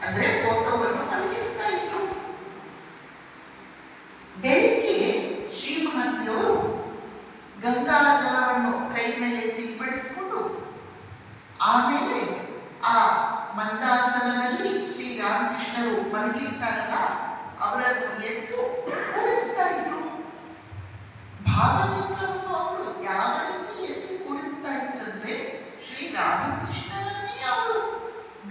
ಅಂದ್ರೆ ಫೋಟೋವನ್ನು ಮಲಗಿಸ್ತಾ ಇದ್ರು. ಬೆಳಿಗ್ಗೆ ಶ್ರೀಮತಿಯವರು ಗಂಗಾ ಜಲವನ್ನು ಕೈ ಮೇಲೆ ಸಿಂಪಡಿಸಿಕೊಂಡು ಆಮೇಲೆ ಆ ಮಂದಾಸನದಲ್ಲಿ ಶ್ರೀರಾಮಕೃಷ್ಣರು ಮಲಗಿರ್ತಾರಲ್ಲ ಅವರನ್ನು ಎದ್ದು ಕೂಡಿಸ್ತಾ ಇದ್ರು. ಭಾವಚಿತ್ರವನ್ನು ಅವರು ಯಾವ ರೀತಿ ಎತ್ತಿ ಕೂಡಿಸ್ತಾ ಇದ್ರಂದ್ರೆ ಶ್ರೀರಾಮಕೃಷ್ಣರನ್ನೇ ಅವರು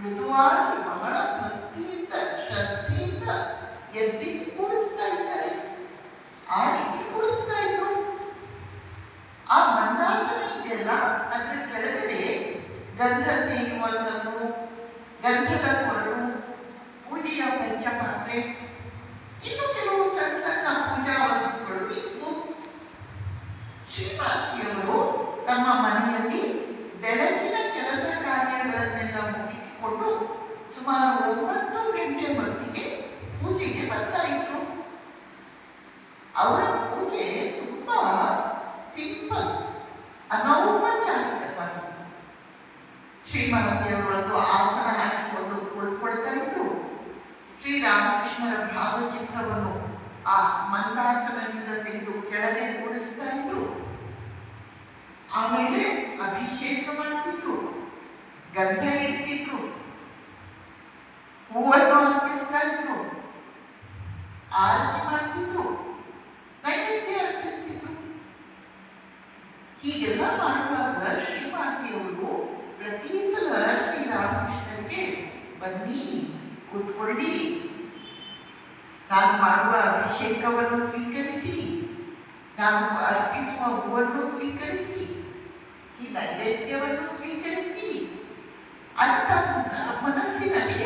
ಮೃದುವಾಗಿ ಬಹಳ ಭಕ್ತಿಯಿಂದ ಶ್ರದ್ಧೆಯಿಂದ ಎಬ್ಬಿಸಿ ಕೂಡಿಸ್ತಾ ಇದ್ದಾರೆ. ಆ ರೀತಿ ಕೂಡಿಸ್ತಾ ಇದ್ರು. ಆ ಮಂದಾಸನ ಇದೆಯಲ್ಲ ಅದರ ಕೆಳಗಡೆ ಗಂಧ ತೆಗೆಯುವ ಕಲ್ಲು, ಗಂಧದ ಕೊರಡು, ಪೂಜೆಯ ಪಂಚಪಾತ್ರೆ, ಇನ್ನು ಕೆಲವು ಸಣ್ಣ ಸಣ್ಣ ಪೂಜಾ ವಸ್ತುಗಳು ಇದ್ವು. ಶ್ರೀಮತಿಯವರು ತಮ್ಮ ಮನೆಯಲ್ಲಿ ಬೆಳಗಿನ ಕೆಲಸ ಕಾರ್ಯಗಳನ್ನೆಲ್ಲ ಮುಗಿಸಿಕೊಂಡು ಸುಮಾರು 9 ಗಂಟೆ ಹೊತ್ತಿಗೆ ಪೂಜೆಗೆ ಬರ್ತಾ ಇದ್ರು. ಅವರ ಪೂಜೆ ತುಂಬಾ ಸಿಂಪಲ್, ಅನೌಪಚಾರಿಕವಾಗಿತ್ತು. ಶ್ರೀಮತಿಯವರೊಂದು ಆಸನ ಹಾಕಿಕೊಂಡು ಕುಳಿತುಕೊಳ್ತಾ ಇದ್ರು. ಶ್ರೀರಾಮಕೃಷ್ಣರ ಭಾವಚಿತ್ರವನ್ನು ಆ ಮಂದಾಸನದಿಂದ ತೆಗೆದು ಕೆಳಗೆ ಕೂಡಿಸ್ತಾ ಇದ್ರು. ಆಮೇಲೆ ಅಭಿಷೇಕ ಮಾಡ್ತಿದ್ರು, ಗಂಧ ಇಡ್ತಿದ್ರು, ಹೂವನ್ನು ಅರ್ಪಿಸ್ತಾ ಇದ್ರು, ಆರತಿ ಮಾಡ್ತಿದ್ರು, ನೈವೇದ್ಯ ಅರ್ಪಿಸ್ತಿದ್ರು. ಹೀಗೆಲ್ಲ ಮಾಡುವಾಗ ಶ್ರೀಮಾತೆಯವರು ಪ್ರತಿ ಸಲ ಶ್ರೀರಾಮಕೃಷ್ಣರಿಗೆ ಬನ್ನಿ ಕೂತ್ಕೊಳ್ಳಿ, ನಾನು ಮಾಡುವ ಅಭಿಷೇಕವನ್ನು ಸ್ವೀಕರಿಸಿ, ನಾನು ಅರ್ಪಿಸುವ ಹೂವನ್ನು ಸ್ವೀಕರಿಸಿ, ಈ ನೈವೇದ್ಯವನ್ನು ಸ್ವೀಕರಿಸಿ ಅಂತ ಮನಸ್ಸಿನಲ್ಲಿ